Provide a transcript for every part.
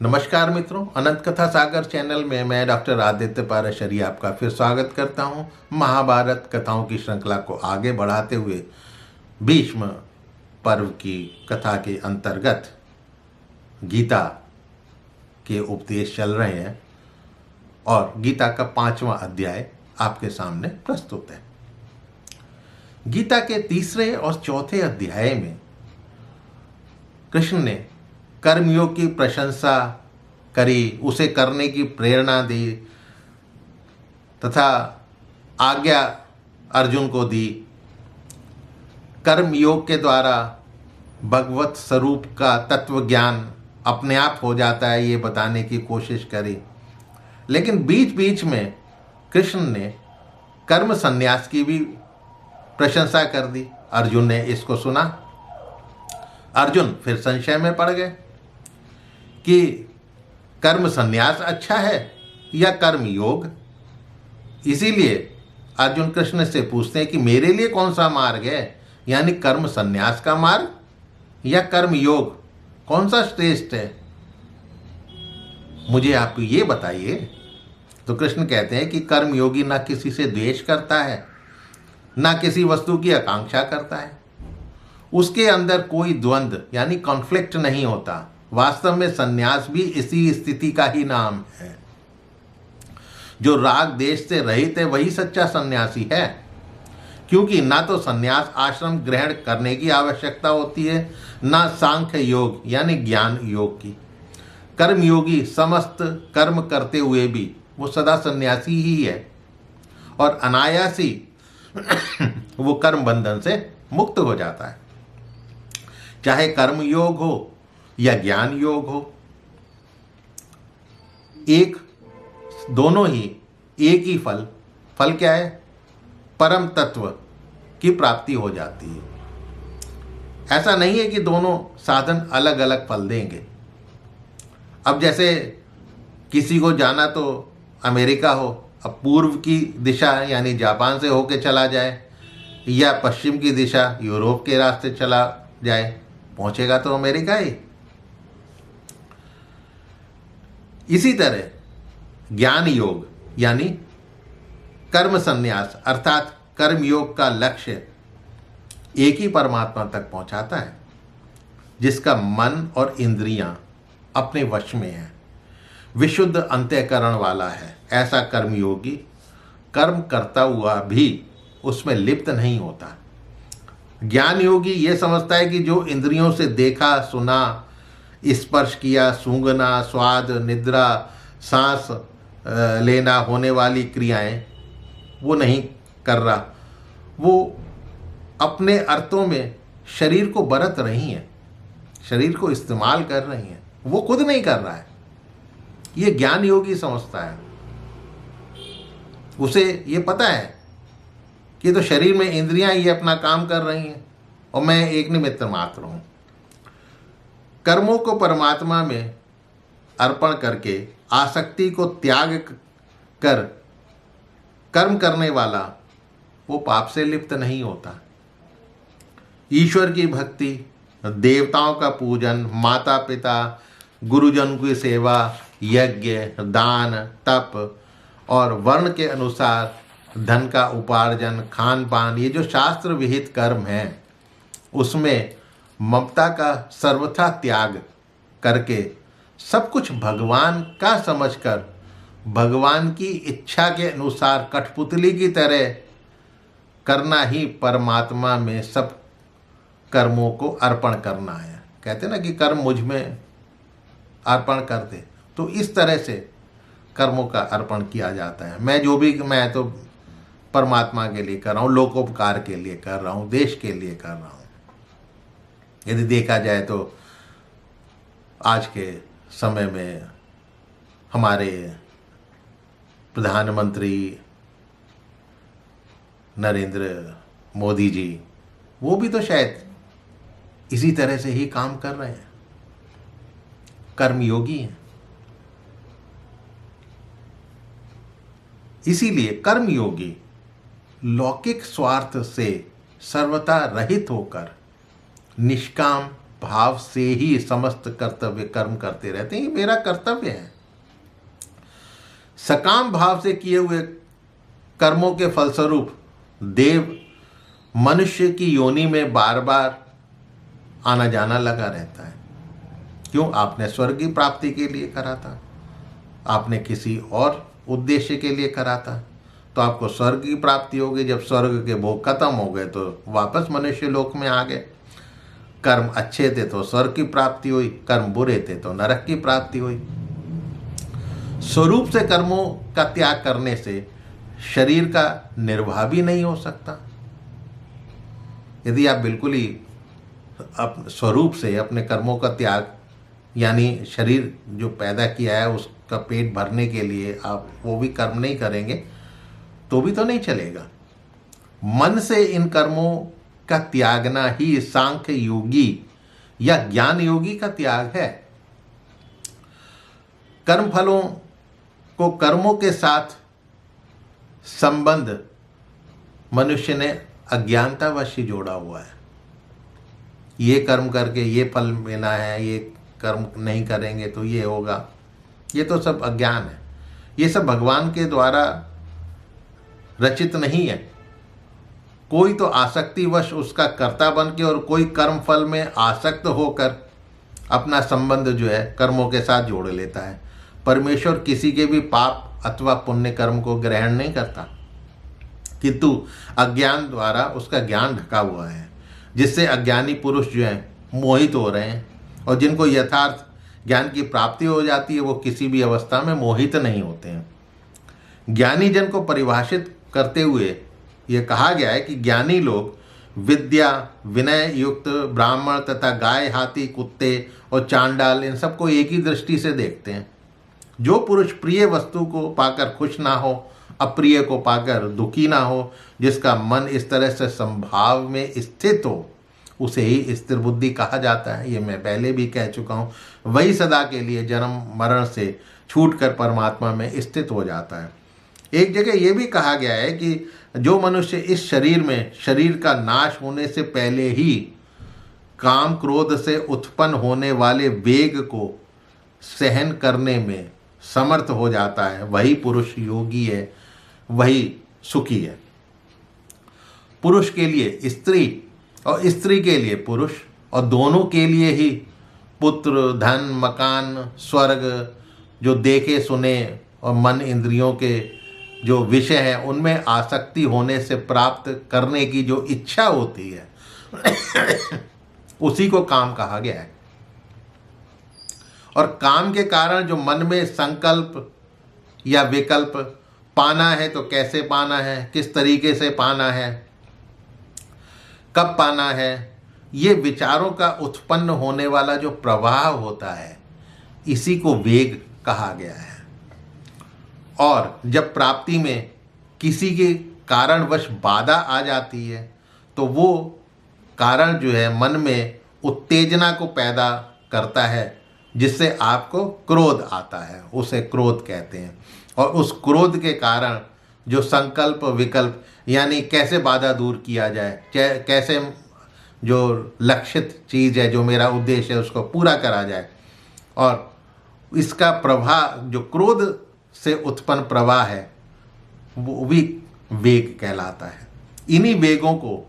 नमस्कार मित्रों, अनंत कथा सागर चैनल में मैं डॉक्टर आदित्य पाराशरी आपका फिर स्वागत करता हूं। महाभारत कथाओं की श्रृंखला को आगे बढ़ाते हुए भीष्म पर्व की कथा के अंतर्गत गीता के उपदेश चल रहे हैं और गीता का 5वां अध्याय आपके सामने प्रस्तुत है। गीता के 3 और 4 अध्याय में कृष्ण ने कर्मयोग की प्रशंसा करी, उसे करने की प्रेरणा दी तथा आज्ञा अर्जुन को दी। कर्मयोग के द्वारा भगवत स्वरूप का तत्व ज्ञान अपने आप हो जाता है, ये बताने की कोशिश करी। लेकिन बीच बीच में कृष्ण ने कर्म संन्यास की भी प्रशंसा कर दी। अर्जुन ने इसको सुना। अर्जुन फिर संशय में पड़ गए कि कर्म संन्यास अच्छा है या कर्म योग। इसीलिए अर्जुन कृष्ण से पूछते हैं कि मेरे लिए कौन सा मार्ग है, यानी कर्म संन्यास का मार्ग या कर्म योग, कौन सा श्रेष्ठ है, मुझे आप ये बताइए। तो कृष्ण कहते हैं कि कर्म योगी ना किसी से द्वेष करता है, ना किसी वस्तु की आकांक्षा करता है, उसके अंदर कोई द्वंद्व यानी कॉन्फ्लिक्ट नहीं होता। वास्तव में सन्यास भी इसी स्थिति का ही नाम है। जो राग देश से रहित है वही सच्चा सन्यासी है, क्योंकि ना तो सन्यास आश्रम ग्रहण करने की आवश्यकता होती है, ना सांख्य योग यानी ज्ञान योग की। कर्मयोगी समस्त कर्म करते हुए भी वो सदा सन्यासी ही है और अनायासी वो कर्म बंधन से मुक्त हो जाता है। चाहे कर्म योग हो या ज्ञान योग हो, दोनों ही एक ही फल क्या है, परम तत्व की प्राप्ति हो जाती है। ऐसा नहीं है कि दोनों साधन अलग अलग फल देंगे। अब जैसे किसी को जाना तो अमेरिका हो, अब पूर्व की दिशा यानी जापान से होके चला जाए या पश्चिम की दिशा यूरोप के रास्ते चला जाए, पहुंचेगा तो अमेरिका ही। इसी तरह ज्ञान योग यानी कर्म संन्यास अर्थात कर्म योग का लक्ष्य एक ही परमात्मा तक पहुंचाता है, जिसका मन और इंद्रियां अपने वश में है, विशुद्ध अंतःकरण वाला है। ऐसा कर्मयोगी कर्म करता हुआ भी उसमें लिप्त नहीं होता। ज्ञान योगी ये समझता है कि जो इंद्रियों से देखा, सुना, स्पर्श किया, सूंघना, स्वाद, निद्रा, सांस लेना होने वाली क्रियाएं वो नहीं कर रहा, वो अपने अर्थों में शरीर को बरत रही हैं, शरीर को इस्तेमाल कर रही हैं, वो खुद नहीं कर रहा है। ये ज्ञान योगी समझता है। उसे ये पता है कि तो शरीर में इंद्रियां ये अपना काम कर रही हैं और मैं एक निमित्त मात्र हूं। कर्मों को परमात्मा में अर्पण करके आसक्ति को त्याग कर कर्म करने वाला वो पाप से लिप्त नहीं होता। ईश्वर की भक्ति, देवताओं का पूजन, माता पिता गुरुजन की सेवा, यज्ञ, दान, तप और वर्ण के अनुसार धन का उपार्जन, खान पान, ये जो शास्त्र विहित कर्म हैं उसमें ममता का सर्वथा त्याग करके सब कुछ भगवान का समझकर भगवान की इच्छा के अनुसार कठपुतली की तरह करना ही परमात्मा में सब कर्मों को अर्पण करना है। कहते ना कि कर्म मुझ में अर्पण कर दे, तो इस तरह से कर्मों का अर्पण किया जाता है। मैं तो परमात्मा के लिए कर रहा हूँ, लोकोपकार के लिए कर रहा हूँ, देश के लिए कर रहा हूँ। यदि देखा जाए तो आज के समय में हमारे प्रधानमंत्री नरेंद्र मोदी जी, वो भी तो शायद इसी तरह से ही काम कर रहे हैं, कर्मयोगी हैं। इसीलिए कर्मयोगी लौकिक स्वार्थ से सर्वथा रहित होकर निष्काम भाव से ही समस्त कर्तव्य कर्म करते रहते हैं। ये मेरा कर्तव्य है। सकाम भाव से किए हुए कर्मों के फलस्वरूप देव मनुष्य की योनि में बार बार आना जाना लगा रहता है। क्यों? आपने स्वर्ग की प्राप्ति के लिए करा था, आपने किसी और उद्देश्य के लिए करा था, तो आपको स्वर्ग की प्राप्ति होगी। जब स्वर्ग के भोग खत्म हो गए तो वापस मनुष्य लोक में आ गए। कर्म अच्छे थे तो स्वर्ग की प्राप्ति हुई, कर्म बुरे थे तो नरक की प्राप्ति हुई। स्वरूप से कर्मों का त्याग करने से शरीर का निर्वाह भी नहीं हो सकता। यदि आप बिल्कुल ही स्वरूप से अपने कर्मों का त्याग, यानी शरीर जो पैदा किया है उसका पेट भरने के लिए आप वो भी कर्म नहीं करेंगे तो भी तो नहीं चलेगा। मन से इन कर्मों का त्यागना ही सांख्य योगी या ज्ञान योगी का त्याग है। कर्म फलों को कर्मों के साथ संबंध मनुष्य ने अज्ञानतावश ही जोड़ा हुआ है। ये कर्म करके ये फल लेना है, ये कर्म नहीं करेंगे तो ये होगा। ये तो सब अज्ञान है। ये सब भगवान के द्वारा रचित नहीं है। कोई तो आसक्तिवश उसका कर्ता बन के और कोई कर्म फल में आसक्त होकर अपना संबंध जो है कर्मों के साथ जोड़ लेता है। परमेश्वर किसी के भी पाप अथवा पुण्य कर्म को ग्रहण नहीं करता, किंतु अज्ञान द्वारा उसका ज्ञान ढका हुआ है, जिससे अज्ञानी पुरुष जो हैं मोहित हो रहे हैं। और जिनको यथार्थ ज्ञान की प्राप्ति हो जाती है वो किसी भी अवस्था में मोहित नहीं होते हैं। ज्ञानी जन को परिभाषित करते हुए ये कहा गया है कि ज्ञानी लोग विद्या विनय युक्त ब्राह्मण तथा गाय हाथी कुत्ते और चांडाल इन सबको एक ही दृष्टि से देखते हैं। जो पुरुष प्रिय वस्तु को पाकर खुश ना हो, अप्रिय को पाकर दुखी ना हो, जिसका मन इस तरह से संभाव में स्थित हो, उसे ही स्थिर बुद्धि कहा जाता है। ये मैं पहले भी कह चुका हूँ। वही सदा के लिए जन्म मरण से छूटकर परमात्मा में स्थित हो जाता है। एक जगह ये भी कहा गया है कि जो मनुष्य इस शरीर में शरीर का नाश होने से पहले ही काम क्रोध से उत्पन्न होने वाले वेग को सहन करने में समर्थ हो जाता है, वही पुरुष योगी है, वही सुखी है। पुरुष के लिए स्त्री और स्त्री के लिए पुरुष और दोनों के लिए ही पुत्र धन मकान स्वर्ग जो देखे सुने और मन इंद्रियों के जो विषय हैं उनमें आसक्ति होने से प्राप्त करने की जो इच्छा होती है उसी को काम कहा गया है। और काम के कारण जो मन में संकल्प या विकल्प पाना है तो कैसे पाना है, किस तरीके से पाना है, कब पाना है, ये विचारों का उत्पन्न होने वाला जो प्रवाह होता है इसी को वेग कहा गया है। और जब प्राप्ति में किसी के कारणवश बाधा आ जाती है तो वो कारण जो है मन में उत्तेजना को पैदा करता है, जिससे आपको क्रोध आता है, उसे क्रोध कहते हैं। और उस क्रोध के कारण जो संकल्प विकल्प यानी कैसे बाधा दूर किया जाए, कैसे जो लक्षित चीज़ है जो मेरा उद्देश्य है उसको पूरा करा जाए, और इसका प्रवाह जो क्रोध से उत्पन्न प्रवाह है वो भी वेग कहलाता है। इन्हीं वेगों को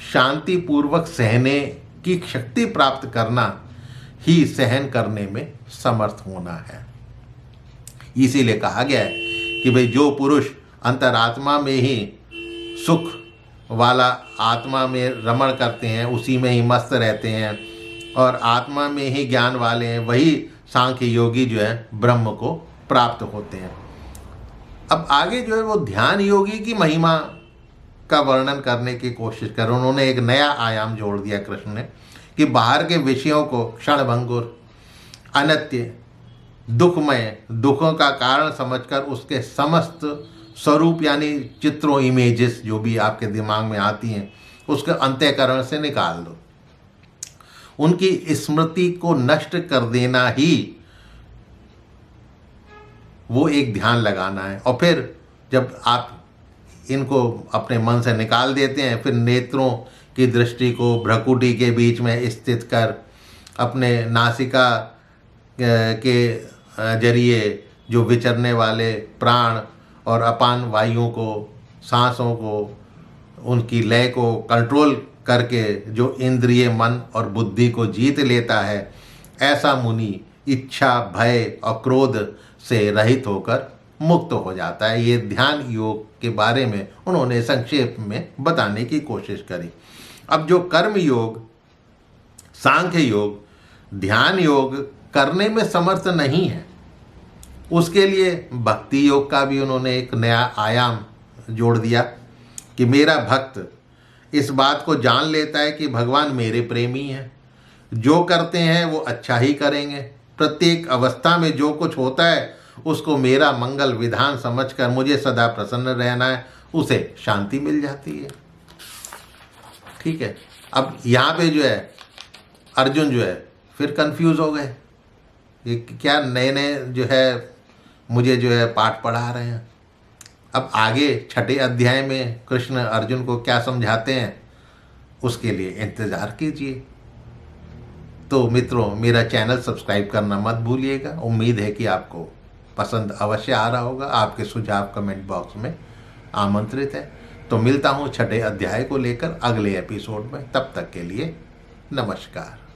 शांति पूर्वक सहने की शक्ति प्राप्त करना ही सहन करने में समर्थ होना है। इसीलिए कहा गया है कि भाई जो पुरुष अंतरात्मा में ही सुख वाला आत्मा में रमण करते हैं, उसी में ही मस्त रहते हैं और आत्मा में ही ज्ञान वाले हैं, वही सांख्य योगी जो है ब्रह्म को प्राप्त होते हैं। अब आगे जो है वो ध्यान योगी की महिमा का वर्णन करने की कोशिश कर, उन्होंने एक नया आयाम जोड़ दिया कृष्ण ने कि बाहर के विषयों को क्षणभंगुर अनित्य दुखमय दुखों का कारण समझकर उसके समस्त स्वरूप यानी चित्रों इमेजेस जो भी आपके दिमाग में आती हैं उसके अंतःकरण से निकाल दो। उनकी स्मृति को नष्ट कर देना ही वो एक ध्यान लगाना है। और फिर जब आप इनको अपने मन से निकाल देते हैं फिर नेत्रों की दृष्टि को भ्रकुटी के बीच में स्थित कर अपने नासिका के जरिए जो विचरने वाले प्राण और अपान वायुओं को, सांसों को, उनकी लय को कंट्रोल करके जो इंद्रिय, मन और बुद्धि को जीत लेता है, ऐसा मुनि इच्छा, भय और क्रोध से रहित होकर मुक्त हो जाता है। ये ध्यान योग के बारे में उन्होंने संक्षेप में बताने की कोशिश करी। अब जो कर्म योग, सांख्य योग, ध्यान योग करने में समर्थ नहीं है, उसके लिए भक्ति योग का भी उन्होंने एक नया आयाम जोड़ दिया कि मेरा भक्त इस बात को जान लेता है कि भगवान मेरे प्रेमी हैं, जो करते हैं वो अच्छा ही करेंगे, प्रत्येक अवस्था में जो कुछ होता है उसको मेरा मंगल विधान समझकर मुझे सदा प्रसन्न रहना है, उसे शांति मिल जाती है। ठीक है। अब यहाँ पे जो है अर्जुन जो है फिर कंफ्यूज हो गए, ये क्या नए नए जो है मुझे जो है पाठ पढ़ा रहे हैं। अब आगे 6ठे अध्याय में कृष्ण अर्जुन को क्या समझाते हैं, उसके लिए इंतज़ार कीजिए। तो मित्रों, मेरा चैनल सब्सक्राइब करना मत भूलिएगा। उम्मीद है कि आपको पसंद अवश्य आ रहा होगा। आपके सुझाव कमेंट बॉक्स में आमंत्रित है। तो मिलता हूँ 6ठे अध्याय को लेकर अगले एपिसोड में। तब तक के लिए नमस्कार।